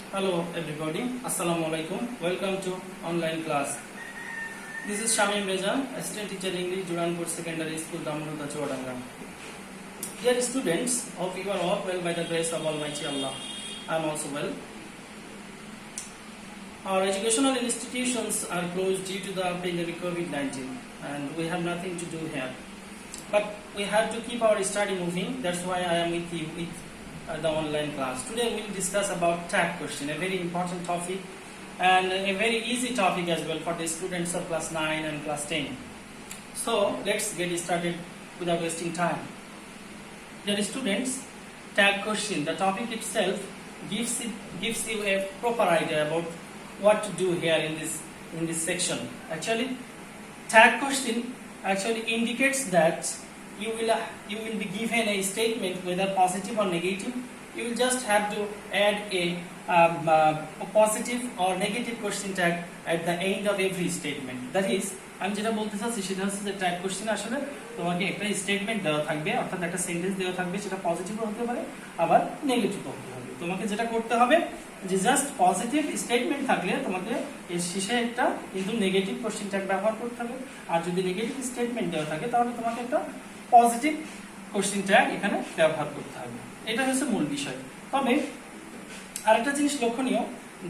Hello everybody, Assalamu alaikum. Welcome to online class. This is Shamim Reza, Assistant Teacher English, Juranpur Secondary School, Damruta Chodanga. Dear students, hope you are all well by the grace of Almighty Allah. I am also well. Our educational institutions are closed due to the pandemic COVID-19 and we have nothing to do here. But we have to keep our study moving. That's why I am with you with the online class. Today we will discuss about tag question, a very important topic and a very easy topic as well for the students of class 9 and class 10. So let's get started without wasting time. Dear students, tag question, the topic itself gives you a proper idea about what to do here in this section. Actually, tag question actually indicates that you will be given a statement whether positive or negative. You will just have to add a positive or negative question tag at the end of every statement. That is, আমি যেটা বলতে চাচ্ছি সেটা হচ্ছে যে tag question আসলে তোমাকে একটা স্টেটমেন্ট দেওয়া থাকবে, অর্থাৎ একটা সেন্টেন্স দেওয়া থাকবে, সেটা পজিটিভও হতে পারে আবার নেগেটিভও হতে হবে। তোমাকে যেটা করতে হবে যে জাস্ট পজিটিভ স্টেটমেন্ট থাকলে তোমাকে এর শেষে একটা কিন্তু নেগেটিভ কোশ্চেন ট্যাগ ব্যবহার করতে হবে, আর যদি নেগেটিভ স্টেটমেন্ট দেওয়া থাকে তাহলে তোমাকে একটা পজিটিভ কোশ্চেন ট্যাগ এখানে ব্যবহার করতে হবে। এটা হচ্ছে মূল বিষয়। তবে আরেকটা জিনিস লক্ষণীয়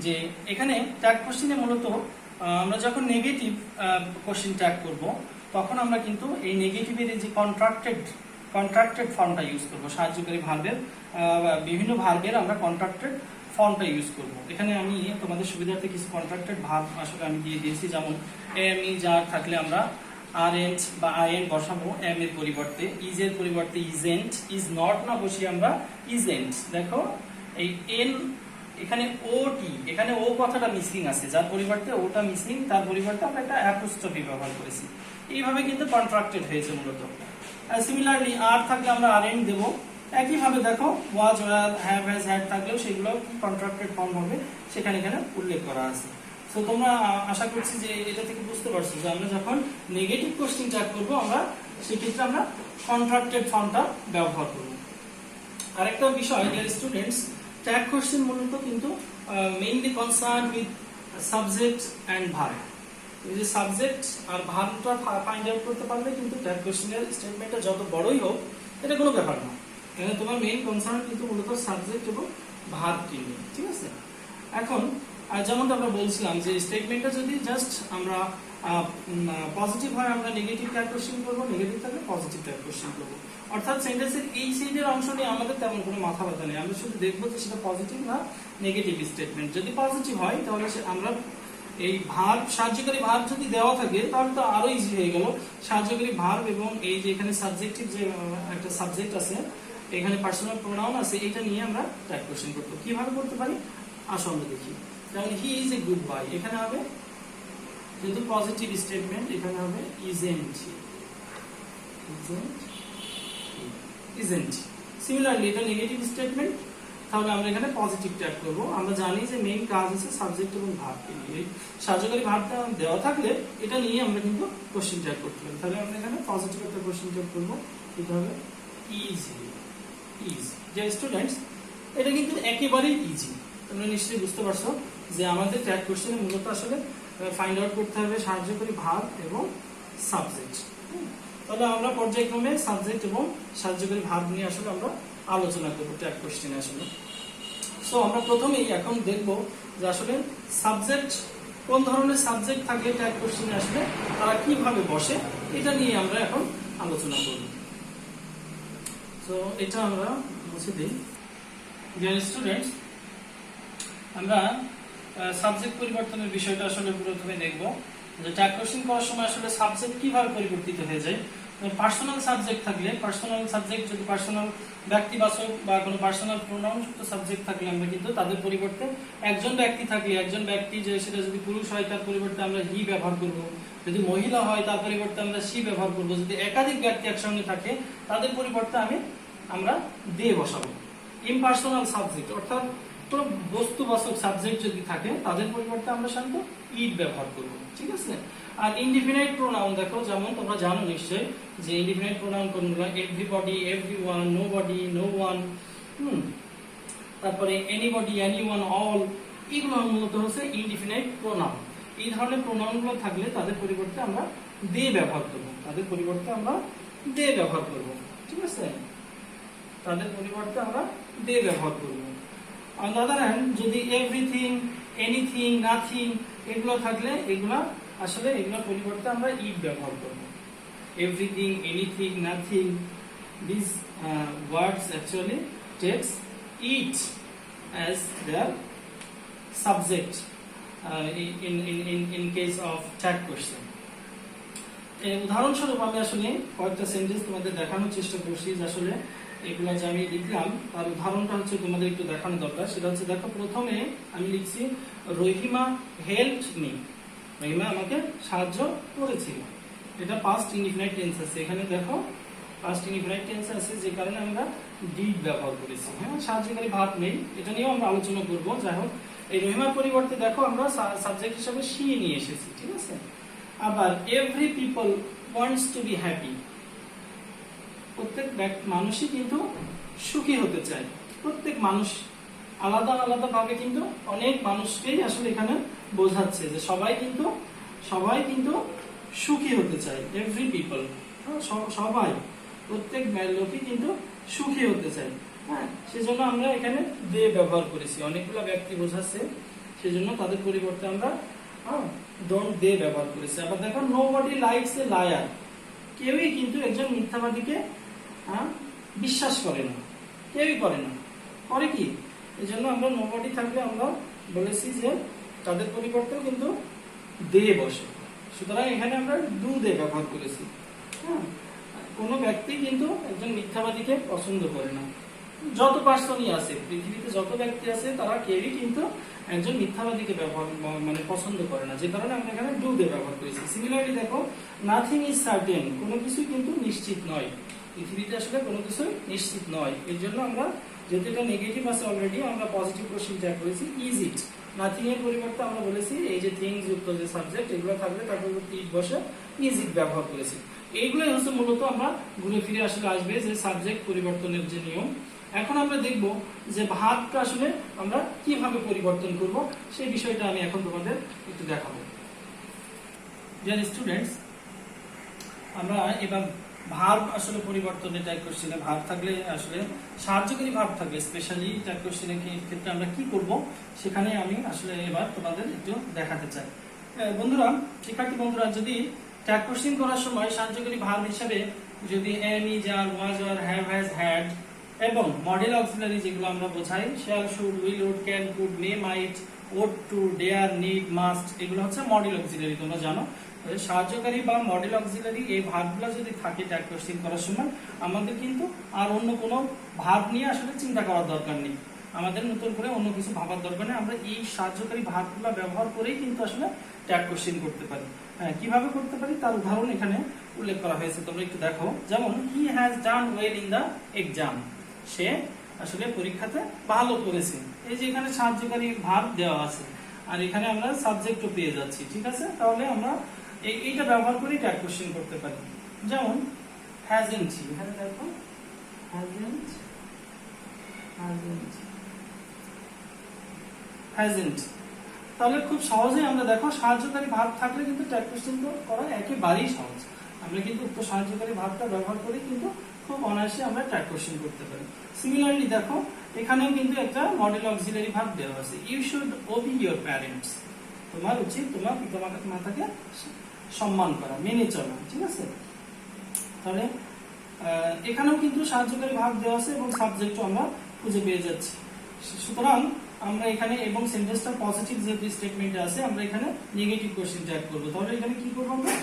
যে এখানে ট্যাগ কোশ্চেনে মূলত আমরা যখন নেগেটিভ কোশ্চেন ট্যাগ করব তখন আমরা কিন্তু এই নেগেটিভের যে কন্ট্রাক্টেড ফর্মটা ইউজ করব। সাহায্যকারী ভার্বের বিভিন্ন ভার্বের আমরা কন্ট্রাক্টেড ফর্মটা ইউজ করব। এখানে আমি তোমাদের সুবিধার্থে কিছু কন্ট্রাক্টেড ভার্ব আসলে আমি দিয়ে দিয়েছি, যেমন এম ই যার থাকলে আমরা আরএন্ট বা আইএন বসাবো এম এর পরিবর্তে, ইজ এর পরিবর্তে ইজেন্ট, ইজ নট না বসিয়ে আমরা ইজেন্ট। দেখো এই এন এখানে ওটি, এখানে ও কথাটা মিসিং আছে, যার পরিবর্তে ওটা মিসিং, তার পরিবর্তে আমরা একটা অ্যাপোস্ট্রফি ব্যবহার করেছি। এইভাবে কিন্তু কন্ট্রাক্টেড হয়েছে মূলত। সিমিলারলি আর থাকলে আমরা আরএন দেব। একইভাবে দেখো ওয়াজ, ওয়ার, হ্যাভ, হ্যাজ, হ্যাড থাকলেও সেগুলো কন্ট্রাক্টেড ফর্ম হবে, সেখানে এখানে উল্লেখ করা আছে। তো তোমরা আশা করছি যে এটা থেকে বুঝতে পারছো যে আমরা যখন নেগেটিভ কোশ্চেন ট্যাগ করবো আমরা সেক্ষেত্রে আমরা কন্ট্রাক্টেড ফর্মটা ব্যবহার করব। আরেকটা বিষয় ডিয়ার স্টুডেন্টস, ট্যাগ কোশ্চেন মূলত কিন্তু mainly concern with subject and verb. এই যে সাবজেক্ট আর ভার্বটা ফাইন্ড আউট করতে পারলে কিন্তু ট্যাগ কোশ্চেনের স্টেটমেন্টটা যত বড়ই হোক এটা কোনো ব্যাপার না। এখানে তোমার মেইন কনসার্ন কিন্তু মূলত সাবজেক্ট এবং ভার্বকে নিয়ে, ঠিক আছে? এখন যেমনটা আমরা বলছিলাম যে স্টেটমেন্টটা যদি জাস্ট আমরা পজিটিভ হয় আমরা নেগেটিভ ট্যাগ কোশ্চেন করব, নেগেটিভ থাকলে পজিটিভ ট্যাগ কোশ্চেন করব। অর্থাৎ সেন্টেন্সের এই সাইডের অংশ নিয়ে আমাদের তেমন কোনো মাথা ব্যথা নেই, আমরা শুধু দেখবো যে সেটা পজিটিভ না নেগেটিভ স্টেটমেন্ট। যদি পজিটিভ হয় তাহলে আমরা এই ভার্ব, সাহায্যকারী ভার্ব যদি দেওয়া থাকে তাহলে তো আরো ইজি হয়ে গেল। সাহায্যকারী ভার্ব এবং এই যে এখানে সাবজেক্টিভ যে একটা সাবজেক্ট আছে, এখানে পার্সোনাল প্রোনাউন আছে, এটা নিয়ে আমরা ট্যাগ কোশ্চেন করতে কিভাবে করতে পারি আসো আমরা দেখি। তাহলে he is a good boy, এখানে হবে যেহেতু পজিটিভ স্টেটমেন্ট, এখানে হবে ইজেন্ট। সিমিলারলি এটা নেগেটিভ স্টেটমেন্ট, তাহলে আমরা এখানে পজিটিভ ট্যাগ করব। আমরা জানি যে মেইন কাজ হচ্ছে সাবজেক্ট এবং ভার্বকে নিয়ে, সাহায্যকারী ভার্বটা দেওয়া থাকলে এটা নিয়ে আমরা কিন্তু কোশ্চেন ট্যাগ করতে পারি। তাহলে আমরা এখানে পজিটিভ একটা কোশ্চেন ট্যাগ করব, এটা হবে ইজি। যে স্টুডেন্টস, এটা কিন্তু একেবারেই ইজি। তোমরা নিশ্চয়ই বুঝতে পারছো যে আমাদের ট্যাগ কোশ্চেনে মূলত আসলে ফাইন্ড আউট করতে হবে সাহায্যকারী ভার্ব এবং সাবজেক্ট। তাহলে আমরা পর্যায়ক্রমে সাবজেক্ট এবং সাহায্যকারী ভার্ব নিয়ে আসলে আমরা আলোচনা করব ট্যাগ কোশ্চেনে আসলে। সো আমরা প্রথমেই এখন দেখব যে আসলে সাবজেক্ট, কোন ধরনের সাবজেক্ট থাকে ট্যাগ কোশ্চেনে আসলে তারা কিভাবে বসে, এটা নিয়ে আমরা এখন আলোচনা করব। সো এটা আমরা মুছে দিই। ডিয়ার স্টুডেন্টস, আমরা সাবজেক্ট পরিবর্তনের বিষয়টা আসলে প্রথমে দেখব যে ট্যাগ কোশ্চেন করার সময় আসলে সাবজেক্ট কিভাবে পরিবর্তিত হয়ে যায়। পার্সোনাল সাবজেক্ট থাকলে, পার্সোনাল সাবজেক্ট যদি পার্সোনাল ব্যক্তিবাচক বা কোনো পার্সোনাল প্রোনাউন যুক্ত সাবজেক্ট থাকলে আমরা কিন্তু তাদের পরিবর্তে একজন ব্যক্তি থাকলে, একজন ব্যক্তি যে সেটা যদি পুরুষ হয় তার পরিবর্তে আমরা হি ব্যবহার করব, যদি মহিলা হয় তার পরিবর্তে আমরা সি ব্যবহার করব, যদি একাধিক ব্যক্তি একসঙ্গে থাকে তাদের পরিবর্তে আমরা দে বসাবো। ইমপার্সোনাল সাবজেক্ট অর্থাৎ কোনো বস্তুবাচক সাবজেক্ট যদি থাকে তাদের পরিবর্তে আমরা সাধারণত ইট ব্যবহার করব, ঠিক আছে? আর ইনডিফিনাইট প্রোনাউন দেখো, যেমন তোমরা জানো নিশ্চয়ই যে ইনডিফিনাইট প্রোনাউন কোনগুলো, everybody, everyone, nobody, no one. তারপরে এনিবডি, এনিওয়ান, অল, এগুলো মূলত হচ্ছে ইনডিফিনাইট প্রোনাউন। এই ধরনের প্রোনাউনগুলো থাকলে তাদের পরিবর্তে আমরা দে ব্যবহার করব, তাদের পরিবর্তে আমরা দে ব্যবহার করব, ঠিক আছে, তাদের পরিবর্তে আমরা দে ব্যবহার করব। অন দ্য আদার হ্যান্ড যদি এভরিথিং, এনিথিং, নাথিং এগুলো থাকলে এগুলা আসলে এগুলোর পরিবর্তে আমরা ইট ব্যবহার করব। Everything, anything, nothing, these words actually takes it as their subject in case of tag question. উদাহরণস্বরূপ আমি আসলে কয়েকটা সেন্টেন্স তোমাদের দেখানোর চেষ্টা করছি, যে আসলে এগুলো যে আমি লিখলাম তার উদাহরণটা হচ্ছে তোমাদের একটু দেখানো দরকার। সেটা হচ্ছে দেখো, প্রথমে আমি লিখছি রহিমা হেল্পড মি, রহিমা আমাকে সাহায্য করেছিল। এটা পাস্ট ইনডিফিনাইট টেন্স আছে, এখানে দেখো পাস্ট ইনডিফিনাইট টেন্স আছে, যে কারণে আমরা ডিড ব্যবহার করেছি। হ্যাঁ, সাহায্যকারী ভার্ব নেই, এটা নিয়েও আমরা আলোচনা করব। যাই হোক, এই রহিমার পরিবর্তে দেখো আমরা সাবজেক্ট হিসেবে শি নিয়ে এসেছি, ঠিক আছে। আবার every people wants to be happy, প্রত্যেক মানুষই কিন্তু সুখী হতে চায়। প্রত্যেক মানুষ আলাদা আলাদা ভাবে কিন্তু অনেক মানুষকেই আসলে এখানে বোঝাচ্ছে যে সবাই কিন্তু সুখী হতে চায়। এভরি পিপল, সবাই, প্রত্যেক লোকই কিন্তু সুখী হতে চায়। হ্যাঁ, সেজন্য আমরা এখানে দে ব্যবহার করেছি, অনেকগুলো ব্যক্তি বোঝাচ্ছে, সেজন্য তাদের পরিবর্তে আমরা ডোন্ট দে ব্যবহার করেছি। আবার দেখো, নোবডি লাইকস এ লায়ার, কেউই কিন্তু একজন মিথ্যাবাদীকে বিশ্বাস করে না, কেউই করে না, করে কি? এই জন্য আমরা নোবডি থাকলে আমরা বলেছি যে তাদের পরিবর্তেও কিন্তু দে বসে, সুতরাং এখানে আমরা ডু দে ব্যবহার করেছি। হ্যাঁ, কোনো ব্যক্তি কিন্তু একজন মিথ্যাবাদীকে পছন্দ করে না। যত পার্সনই আছে পৃথিবীতে, যত ব্যক্তি আছে, তারা কেউই কিন্তু একজন মিথ্যাবাদীকে পছন্দ করে না, যে কারণে আমরা এখানে ডু দে ব্যবহার করেছি। সিমিলারলি দেখো, নাথিং ইজ সার্টেন, কোনো কিছু কিন্তু নিশ্চিত নয়, পৃথিবীতে আসলে কোনো কিছু নিশ্চিত নয়। এর জন্য আমরা, যেহেতু এটা নেগেটিভ আছে অলরেডি, আমরা পজিটিভ কোশ্চেন ট্যাগ করেছি ইজ ইট। নাথিং এর পরিবর্তে আমরা বলেছি এই যে থিংস যুক্ত যে সাবজেক্ট, এগুলো থাকলে তারপর ইট বসে ইজ ইট ব্যবহার করেছি। এইগুলোই হচ্ছে মূলত আমরা ঘুরে ফিরে আসলে আসবে যে সাবজেক্ট পরিবর্তনের যে নিয়ম। এখন আমরা দেখব যে ভার্বটা আসলে আমরা কিভাবে পরিবর্তন করব, সেই বিষয়টা আমি এখন তোমাদের একটু দেখাবো। ডিয়ার স্টুডেন্টস, আমরা এবার ভার্ব আসলে পরিবর্তনের ট্যাগ কোশ্চেনে ভার্ব থাকলে, আসলে সাহায্যকারী ভার্ব থাকলে, স্পেশালি ট্যাগ কোশ্চেনের ক্ষেত্রে আমরা কি করব, সেখানে আমি আসলে এবার তোমাদের একটু দেখাতে চাই। বন্ধুরা, শিক্ষার্থী বন্ধুরা, যদি ট্যাগ কোশ্চেন করার সময় সাহায্যকারী ভার্ব হিসেবে যদি এম, ইজ, আর, ওয়াজ, আর, হ্যাভ, হ্যাজ, হ্যাড এবং মডেল অক্সিলারি যেগুলো আমরা বোঝাই, shall, should, will, would, can, could, may, might, ought, to, dare, need, must, এগুলো হচ্ছে মডেল অক্সিলারি, তোমরা জানো। সাহায্যকারী বা মডেল অক্সিলারি এই ভার্বগুলো যদি থাকে ট্যাগ কোশ্চেন করার সময়, আমাদের কিন্তু আর অন্য কোনো ভার্ব নিয়ে আসলে চিন্তা করার দরকার নেই, আমাদের নতুন করে অন্য কিছু ভাবার দরকার নেই। আমরা এই সাহায্যকারী ভার্বগুলো ব্যবহার করেই কিন্তু আসলে ট্যাগ কোশ্চেন করতে পারি। হ্যাঁ, কিভাবে করতে পারি তার উদাহরণ এখানে উল্লেখ করা হয়েছে, তোমরা একটু দেখো। যেমন, he has done well in the exam, সে আসলে পরীক্ষাতে ভালো করেছে। এই যে এখানে সাহায্যকারী ভার্ব দেওয়া আছে, আর এখানে আমরা সাবজেক্টও পেয়ে যাচ্ছি, ঠিক আছে। তাহলে আমরা এইটা ব্যবহার করে ট্যাগ কোশ্চেন করতে পারি। যেমন, হ্যাজেন্ট, এখানে দেখো হ্যাজেন্ট, তাহলে খুব সহজেই আমরা দেখো সাহায্যকারী ভার্ব থাকলে কিন্তু ট্যাগ কোশ্চেন করা একেবারেই সহজ। আমরা কিন্তু উক্ত সাহায্যকারী ভার্বটা ব্যবহার করে কিন্তু খুব অনায়াসে আমরা ট্যাগ কোশ্চেন করতে পারি। সিমিলারলি দেখো, এখানেও কিন্তু একটা মডেল অক্সিলারি ভার্ব দেওয়া আছে, you should obey your parents, তোমার উচিত তোমার পিতামাতাকে সম্মান করা, মেনে চলা, ঠিক আছে। তাহলে এখানেও কিন্তু সাহায্যকারী ভার্ব দেওয়া আছে এবং সাবজেক্টও আমরা খুঁজে পেয়ে যাচ্ছি। সুতরাং আমরা এখানে, এবং সেন্টেন্সটা পজিটিভ যেহেতু স্টেটমেন্টে আছে, আমরা এখানে নেগেটিভ কোশ্চেন ট্যাগ করব। তাহলে এখানে কি করব আমরা?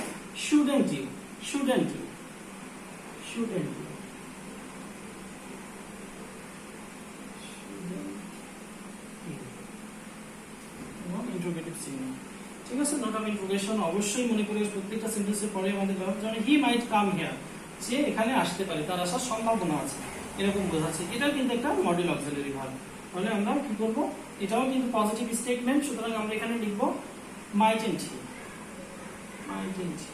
Shouldn't you, shouldn't you, shouldn't you, interrogative চিহ্ন, ঠিক আছে। নোট অফ ইন্ট্রোগেশন অবশ্যই মনে করে প্রত্যেকটা সেন্টেন্সের পরে আমাদের ব্যবহার, যেমন হি মাইট কাম হিয়ার, সে এখানে আসতে পারে, তার আসার সম্ভাবনা আছে, এরকম বোঝাচ্ছে। এটাও কিন্তু একটা মডেল অক্সিলারি ভার্ব। তাহলে আমরা কি করব? এটাও কিন্তু পজিটিভ স্টেটমেন্ট, সুতরাং আমরা এখানে লিখব মাইটেন্ট হি, মাইটেন্ট হি,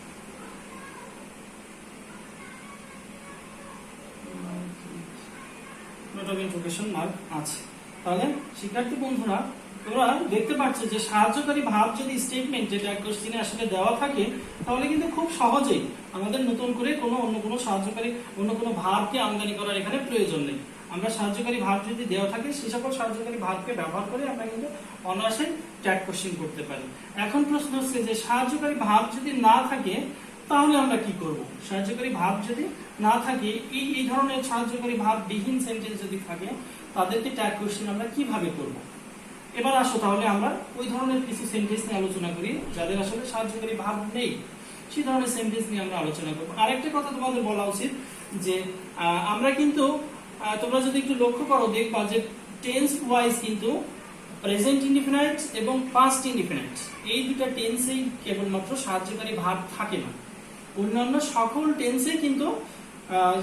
নোট অফ ইন্ট্রোগেশন মার্ক আছে। তাহলে শিক্ষার্থী বন্ধুরা তোমরা দেখতে পাচ্ছ যে সাহায্যকারী ভাব যদি স্টেটমেন্ট যেটা কোশ্চেনে আসলে দেওয়া থাকে তাহলে কিন্তু খুব সহজেই আমাদের নতুন করে অন্য কোনো সাহায্যকারী অন্য কোনো ভাবকে আমদানি করার এখানে প্রয়োজন নেই। আমরা সাহায্যকারী ভাব যদি দেওয়া থাকে সেই সকল সাহায্যকারী ভাবকে ব্যবহার করে আমরা কিন্তু অনায়াসে ট্যাগ কোশ্চেন করতে পারি। এখন প্রশ্ন হচ্ছে যে সাহায্যকারী ভাব যদি না থাকে তাহলে আমরা কি করব? সাহায্যকারী ভাব যদি না থাকে, এই ধরনের সাহায্যকারী ভাব বিহীন সেন্টেন্স যদি থাকে তাদেরকে ট্যাগ কোশ্চেন আমরা কিভাবে করব? এবার আসো তাহলে আমরা ওই ধরনের কিছু সেন্টেন্স নিয়ে আলোচনা করি যাদের আসলে সাহায্যকারী ভাব নেই, সেই ধরনের সেন্টেন্স নিয়ে আমরা আলোচনা করব। আরেকটা কথা তোমাদের বলা উচিত যে আমরা কিন্তু তোমরা যদি একটু লক্ষ্য করো দেখবা যে টেন্স ওয়াইজ কিন্তু প্রেজেন্ট ইনডিফিনাইট এবং পাস্ট ইনডিফিনাইট এই দুটো টেন্সেই কেবলমাত্র সাহায্যকারী ভাব থাকে না, অন্যান্য সকল টেন্সে কিন্তু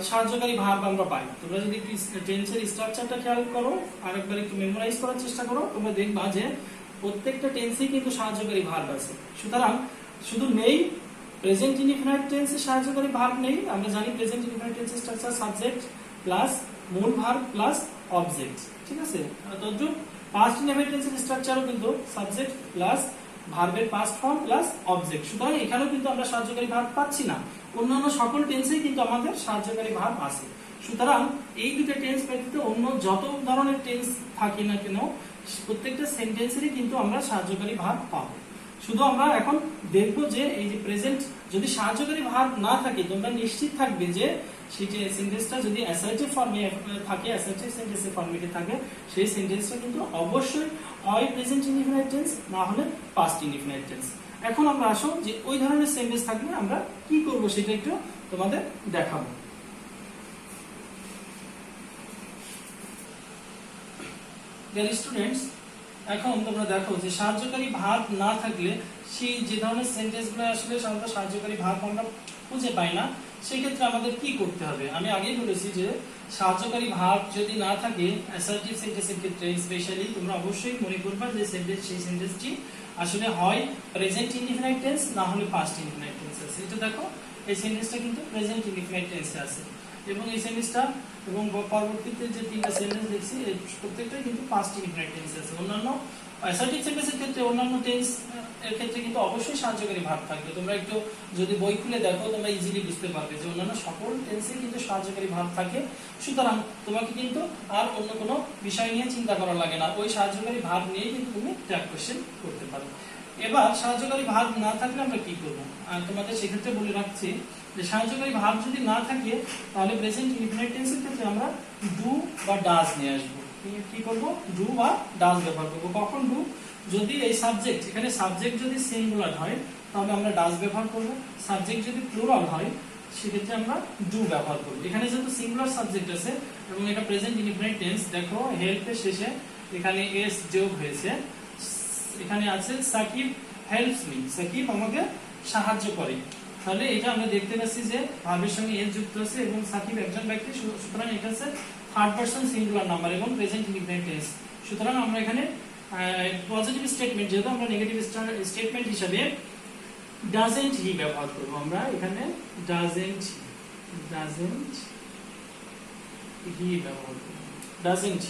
সাহায্যকারী ভাব আমরা পাই। তোমরা যদি একটু টেন্সের স্ট্রাকচারটা খেয়াল করো, আরেকবার একটু মেমোরাইজ করার চেষ্টা করো, তোমরা দেখবা যে প্রত্যেকটা টেন্সেই কিন্তু সাহায্যকারী ভাব আছে। সুতরাং শুধু নেই প্রেজেন্ট ইনডিফিনাইট টেন্সে সাহায্যকারী ভাব নেই, আমরা জানি প্রেজেন্ট ইনডিফিনাইট টেন্সের স্ট্রাকচার সাবজেক্ট প্লাস মূল ভার্ব প্লাস অবজেক্ট, ঠিক আছে? তদ্রূপ পাস্ট ইনডিফিনাইট টেন্সের স্ট্রাকচারও কিন্তু সাবজেক্ট প্লাস ভার্বের পাস্ট ফর্ম প্লাস অবজেক্ট। সুতরাং এখানেও কিন্তু আমরা সাহায্যকারী ভাব পাচ্ছি না, অন্যান্য সকল টেন্সেই কিন্তু আমাদের সাহায্যকারী ভাব আছে। সুতরাং এই দুটো টেন্স ব্যতীত অন্য যত ধরনের টেন্স থাকে না কেন প্রত্যেকটা সেন্টেন্সেরই কিন্তু আমরা সাহায্যকারী ভাব পাবো। শুধু আমরা এখন দেখবো যে এই যে প্রেজেন্ট যদি সাহায্যকারী ভাব না থাকে তোমরা নিশ্চিত থাকবে যে সেই যে সেন্টেন্সটা যদি অ্যাসার্টিভ ফর্মে থাকে, অ্যাসার্টিভ সেন্টেন্সের ফর্মেটে থাকে, সেই সেন্টেন্সটা কিন্তু অবশ্যই হয় প্রেজেন্ট ইনডিফিনাইট টেন্স না হলে পাস্ট ইনডিফিনাইট টেন্স। এখন আমরা আসো যে ওই ধরনের সেন্টেন্স থাকলে আমরা কি করব সেটা একটু তোমাদের দেখাবো। ডিয়ার স্টুডেন্টস, এখন তোমরা দেখো যে সাহায্যকারী ভাব না থাকলে সেই যে ধরনের সেন্টেন্সগুলো আসলে সাধারণত সাহায্যকারী ভাব আমরা খুঁজে পাই না, সেই ক্ষেত্রে আমাদের কি করতে হবে? আমি আগেই বলেছি যে সাহায্যকারী ভাব যদি না থাকে অ্যাসার্টিভ সেন্টেন্সের ক্ষেত্রে স্পেশালি তোমরা অবশ্যই মনে করবা যে সেই সেন্টেন্সটি আসলে হয় প্রেজেন্ট ইনডিফিনাইট টেন্স না হলে পাস্ট ইনডিফিনাইট টেন্স আছে। এটা দেখো এই সেন্টেন্সটা কিন্তু প্রেজেন্ট ইনডিফিনাইট টেন্সে আছে এবং এই সেন্টেন্সটা এবং পরবর্তীতে যে তিনটা সেন্টেন্স দেখছি প্রত্যেকটাই কিন্তু পাস্ট ইনডিফিনাইট টেন্সে আছে। অন্যান্য অ্যাসার্টিভ সেন্টেন্সের ক্ষেত্রে অন্যান্য টেন্স এর ক্ষেত্রে কিন্তু অবশ্যই সাহায্যকারী ভাব থাকবে। তোমরা একটু যদি বই খুলে দেখো তোমরা ইজিলি বুঝতে পারবে যে অন্যান্য সকল টেন্সে কিন্তু সাহায্যকারী ভাব থাকে। সুতরাং তোমাকে কিন্তু আর অন্য কোনো বিষয় নিয়ে চিন্তা করা লাগে না, ওই সাহায্যকারী ভাব নিয়ে কিন্তু তুমি ট্যাগ কোশ্চেন করতে পারো। এবার সাহায্যকারী ভাব না থাকলে আমরা কি করব? তোমাদের সেক্ষেত্রে বলে রাখছি যে সাহায্যকারী ভাব যদি না থাকে তাহলে প্রেজেন্ট ইনডিফিনাইট টেন্সের ক্ষেত্রে আমরা ডু বা ডাজ নিয়ে আসবো। কি করব? ডু বা ডাজ ব্যবহার করব। কখন ডু? যদি এই সাবজেক্ট, এখানে সাবজেক্ট যদি সিঙ্গুলার হয় তাহলে আমরা ডাজ ব্যবহার করব, সাবজেক্ট যদি প্লুরাল হয় সেক্ষেত্রে আমরা ডু ব্যবহার করব। এখানে যেহেতু সিঙ্গুলার সাবজেক্ট আছে এবং এটা প্রেজেন্ট ইনডিফিনাইট টেন্স, দেখো হেল্পের শেষে এখানে এস যোগ হয়েছে, এখানে আছে সাকিব হেল্পস মি, সাকিব আমাকে সাহায্য করে। তাহলে এটা আমরা দেখতে পাচ্ছি যে ভার্বের সঙ্গে এস যুক্ত আছে এবং সাকিব একজন ব্যক্তি, সুতরাং এটা হচ্ছে থার্ড পারসন সিঙ্গুলার নাম্বার এবং প্রেজেন্ট ইনডিফিনাইট টেন্স। সুতরাং আমরা এখানে পজিটিভ স্টেটমেন্ট যেহেতু আমরা নেগেটিভ স্টেটমেন্ট হিসেবে ডাজেন্ট হি ব্যবহার করব। আমরা এখানে ডাজেন্ট হি ব্যবহার করব, ডাজেন্ট।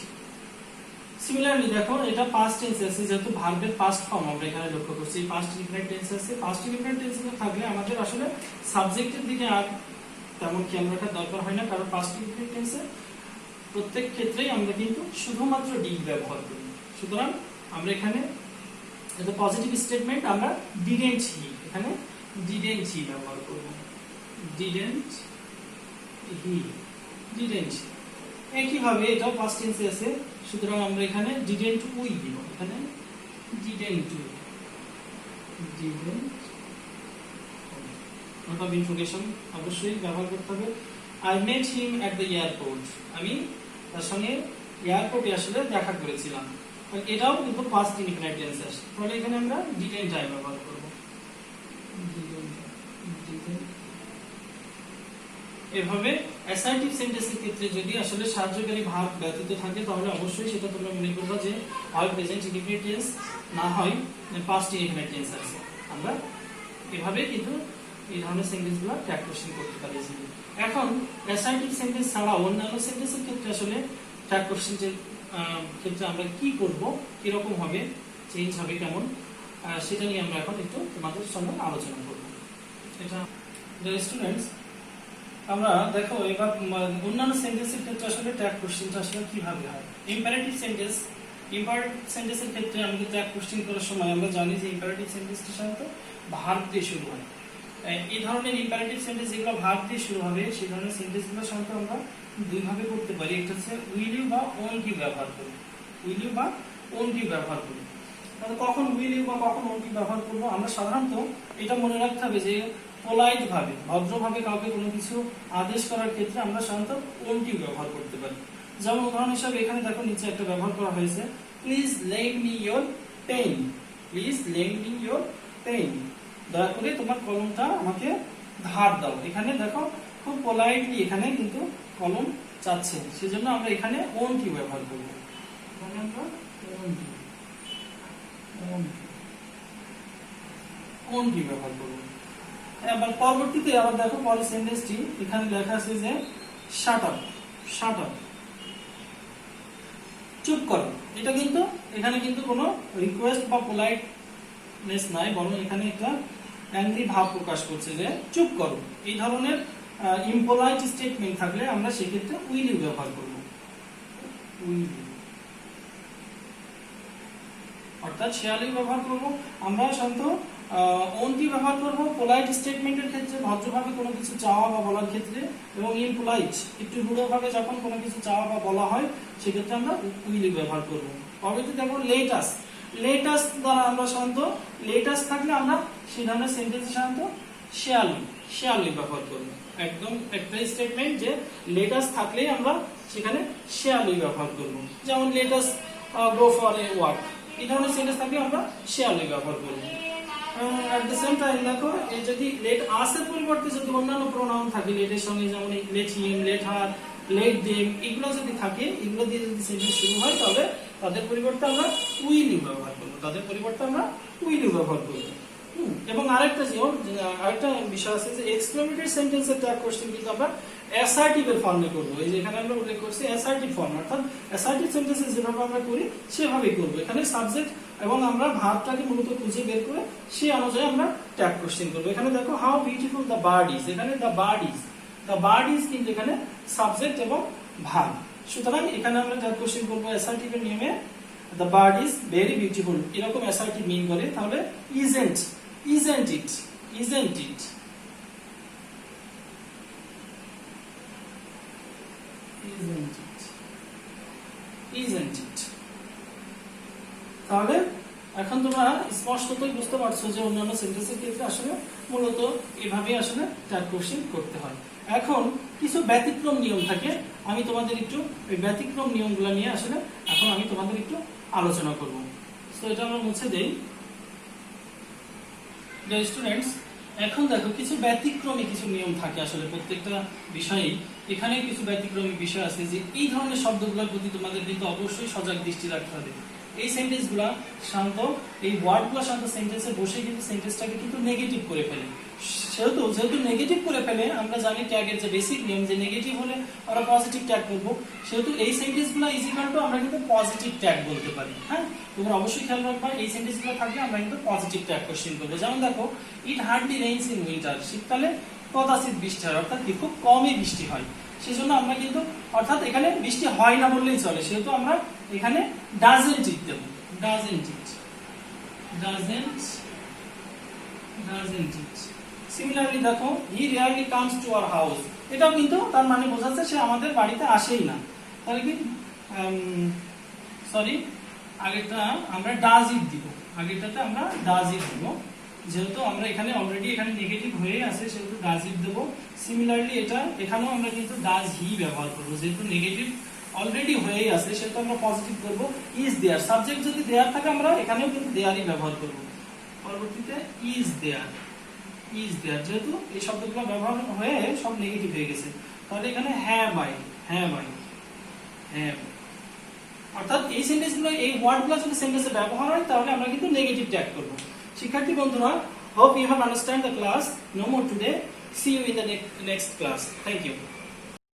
সিমিলারলি দেখো এটা পাস্ট টেন্স আছে, যেহেতু ভার্বের পাস্ট ফর্ম আমরা এখানে লক্ষ্য করছি, পাস্ট ইনডিফিনাইট টেন্স আছে। পাস্ট ইনডিফিনাইট টেন্স থাকলে আমাদের আসলে সাবজেক্টের দিকে আর তেমন খেয়াল রাখার দরকার হয় না, কারণ পাস্ট ইনডিফিনাইট টেন্সে প্রত্যেক ক্ষেত্রেই আমরা কিন্তু শুধুমাত্র ডি ব্যবহার করি। সুতরাং আমরা এখানে এটা পজিটিভ স্টেটমেন্ট, আমরা ডিডেন্ট হি, এখানে ডিডেন্ট হি ব্যবহার করব, ডিডেন্ট হি, ডিডেন্ট। একইভাবে এটাও পাস্ট টেন্সে আছে, সুতরাং আমরা এখানে ডিডেন্ট উই দিব, এখানে didn't we, didn't. Note of information অবশ্যই ব্যবহার করতে হবে। I met him at the airport, আমি তার সঙ্গে এয়ারপোর্টে আসলে দেখা করেছিলাম, এটাও কিন্তু পাস্ট ইনডিফিনাইট টেন্স আছে। তাহলে এখানে আমরা ডিডেন্ট আই ব্যবহার করব, এভাবে অ্যাসার্টিভ সেন্টেন্সের ক্ষেত্রে যদি আসলে সাহায্যকারী ভাব ব্যতীত থাকে তাহলে অবশ্যই সেটা তোমরা মনে করবে যে হয় প্রেজেন্ট ইনডিফিনাইট টেন্স না হয় পাস্ট ইনডিফিনাইট টেন্স আছে। আমরা এভাবে কিন্তু এই ধরনের সেন্টেন্সগুলো ট্যাগ কোশ্চেন করতে পারি। এখন অ্যাসার্টিভ সেন্টেন্স ছাড়া অন্যান্য সেন্টেন্সের ক্ষেত্রে আসলে ট্যাগ কোশ্চেন ক্ষেত্রে আমরা কি করব, কিরকম হবে, চেঞ্জ হবে কেমন, সেটা নিয়ে আমরা এখন একটু তোমাদের সঙ্গে আলোচনা করব। এটা স্টুডেন্টস, আমরা দেখো এবার অন্যান্য সেন্টেন্সের ক্ষেত্রে আসলে ট্যাগ কোশ্চেনটা আসলে কিভাবে হয়। ইম্পারেটিভ সেন্টেন্সের ক্ষেত্রে আমাদের ট্যাগ কোশ্চেন করার সময় আমরা জানি যে ইম্পারেটিভ সেন্টেন্সটা সাধারণত ভার্ব দিয়ে শুরু হয়। এই ধরনের ইম্পারেটিভ সেন্টেন্স যেগুলো ভার্ব দিয়ে শুরু হবে সেই ধরনের সেন্টেন্সগুলো সাধারণত আমরা দুই ভাবে করতে পারি। একটা হচ্ছে উইল ইউ বা ওন্ট ইউ ব্যবহার করি, উইল ইউ বা ওন্ট ইউ ব্যবহার করি। তাহলে কখন উইল ইউ বা কখন ওন্ট ইউ ব্যবহার করব, আমরা সাধারণত এটা মনে রাখতে হবে যে পোলাইট ভাবে, ভদ্রভাবে কাউকে কোনো কিছু আদেশ করার ক্ষেত্রে আমরা সাধারণত ওন্ট ইউ ব্যবহার করতে পারি। যেমন উদাহরণ হিসাবে এখানে দেখো নিচে একটা ব্যবহার করা হয়েছে, please lend me your pen, please lend me your pen, দয়া করে তোমার কলমটা আমাকে ধার দাও। এখানে দেখো খুব পোলাইটলি এখানে কিন্তু কলম চাচ্ছে, সেজন্য আমরা এখানে ওন্ট ইউ ব্যবহার করব। ওন্ট ইউ ব্যবহার করব। এবার পরবর্তীতে আবার দেখো পরের সেন্টেন্সটি এখানে লেখা আছে যে শাট আপ, শাট আপ, চুপ করো। এটা কিন্তু এখানে কিন্তু কোনো রিকোয়েস্ট বা পোলাইটনেস নাই, বরং এখানে একটা অ্যাংরি ভাব প্রকাশ করছে যে চুপ করো। এই ধরনের ইম্পোলাইট স্টেটমেন্ট থাকলে আমরা সেক্ষেত্রে উইল ইউ ব্যবহার করব, উইল ইউ, অর্থাৎ শেয়াল ইউ ব্যবহার করব। আমরা সাধারণত ওন্ট ইউ ব্যবহার করব পোলাইট স্টেটমেন্টের ক্ষেত্রে, ভদ্রভাবে কোনো কিছু চাওয়া বা বলার ক্ষেত্রে, এবং ইম্পোলাইট একটু রূঢ়ভাবে যখন কোনো কিছু চাওয়া বা বলা হয় সেক্ষেত্রে আমরা উইল ইউ ব্যবহার করব। পরবর্তী দেখো লেট আস, লেট আস দ্বারা আমরা সাধারণত লেট আস থাকলে আমরা সেই ধরনের সেন্টেন্সে সাধারণত শেয়াল ইউ ব্যবহার করব। একদম একটা স্টেটমেন্ট যে লেট আস থাকলেই আমরা সেখানে শেয়াল ইউ ব্যবহার করব। যেমন let us go for a walk, এই ধরনের সেন্টেন্স থাকলে আমরা শেয়াল ইউ ব্যবহার করব। at the same time দেখো এই যদি লেট আস এর পরিবর্তে যদি অন্যান্য প্রোনাউন থাকে লেটের সঙ্গে, যেমন let him, let her, let them, এগুলো যদি থাকে, এগুলো দিয়ে যদি সেন্টেন্স শুরু হয় তাহলে তাদের পরিবর্তে আমরা উইল ইউ ব্যবহার করব, তাদের পরিবর্তে আমরা উইল ইউ ব্যবহার করব। এবং আরেকটা বিষয় আছে যে এক্সক্লেমেটরি সেন্টেন্সের ট্যাগ কোশ্চেন কিন্তু আমরা অ্যাসার্টিভ এর ফর্মে করব। এই যে এখানে আমরা উল্লেখ করছি অ্যাসার্টিভ ফর্ম, অর্থাৎ অ্যাসার্টিভ সেন্টেন্সে যেভাবে আমরা করি সেভাবেই করব। এখানে সাবজেক্ট এবং আমরা ভার্বটাকে মূলত খুঁজে বের করে সেই অনুযায়ী আমরা ট্যাগ কোশ্চেন করব। এখানে দেখো how beautiful the bird is, এখানে দ্য বার্ড ইজ কিন্তু এখানে সাবজেক্ট এবং ভার্ব। সুতরাং এখানে আমরা ট্যাগ কোশ্চেন করব অ্যাসার্টিভ এর নিয়মে, the bird is very beautiful, এরকম অ্যাসার্টিভ মিন করে, তাহলে isn't it, isn't it, isn't it, isn't it। তাহলে এখন তোমরা স্পষ্টতই বুঝতে পারছো যে অন্যান্য সেন্টেন্সের ক্ষেত্রে আসলে মূলত এভাবে আসলে ট্যাগ কোশ্চেন করতে হয়। এখন কিছু ব্যতিক্রম নিয়ম থাকে, আমি তোমাদের একটু এই ব্যতিক্রম নিয়মগুলো নিয়ে আসলে এখন আমি তোমাদের একটু আলোচনা করব। তো এটা আমরা মুছে দেই। স্টুডেন্টস, এখন দেখো কিছু ব্যতিক্রমী কিছু নিয়ম থাকে আসলে প্রত্যেকটা বিষয়ে। এখানে কিছু ব্যতিক্রমী বিষয় আছে যে এই ধরনের শব্দগুলোর প্রতি তোমাদের কিন্তু অবশ্যই সজাগ দৃষ্টি রাখতে হবে। এই সেন্টেন্সগুলা শান্ত, এই ওয়ার্ডগুলো শান্ত সেন্টেন্সে বসে কিন্তু সেন্টেন্সটাকে কিন্তু নেগেটিভ করে ফেলে। যেহেতু নেগেটিভ করে ফেলে, আমরা জানি ট্যাগের যে বেসিক নিয়ম যে নেগেটিভ হলে আমরা পজিটিভ ট্যাগ করবো, সেহেতু এই সেন্টেন্সগুলো ইজিক্যাল টু আমরা কিন্তু পজিটিভ ট্যাগ বলতে পারি। হ্যাঁ, তোমরা অবশ্যই খেয়াল রাখবা এই সেন্টেন্সগুলো থাকলে আমরা কিন্তু পজিটিভ ট্যাগ কোশ্চেন করবো। যেমন দেখো ইট হার্ডলি রেইনস ইন উইন্টার, শীতকালে কদাচিৎ বৃষ্টি হয়, অর্থাৎ কি খুব কমই বৃষ্টি হয়। সেজন্য আমরা কিন্তু অর্থাৎ এখানে বৃষ্টি হয় না বললেই চলে, সেহেতু আমরা এখানে ডাজেন্ট ইট দেব, doesn't it, doesn't it. Similarly দেখো he rarely comes to our house, এটাও কিন্তু তার মানে বোঝাচ্ছে সে আমাদের বাড়িতে আসেই না। তাহলে কি সরি আগেরটা আমরা ডাজ ইট দিব, আগেরটাতে আমরা ডাজ ইট দিব, যেহেতু আমরা এখানে অলরেডি এখানে নেগেটিভ হয়ে আছে সেহেতু ডাজ ইট দেব। সিমিলারলি এটা এখানেও আমরা কিন্তু ডাজ হি ব্যবহার করব, যেহেতু নেগেটিভ অলরেডি হয়েই আছে সেহেতু আমরা পজিটিভ করব। ইজ দেয়ার, সাবজেক্ট যদি দেয়ার থাকে আমরা এখানেও কিন্তু দেয়ারই ব্যবহার করব। পরবর্তীতে ইজ দেয়ার, ইজ দেয়ার, যেহেতু এই শব্দগুলো ব্যবহার হয়ে সব নেগেটিভ হয়ে গেছে, তাহলে এখানে have I, have I, have, অর্থাৎ এই সেন্টেন্সগুলো এই ওয়ার্ডগুলো যদি সেন্টেন্সে ব্যবহার হয় তাহলে আমরা কিন্তু নেগেটিভ ট্যাগ করব। শিক্ষার্থী বন্ধুরা, hope you have understand the class. No more today. See you in the next class. Thank you.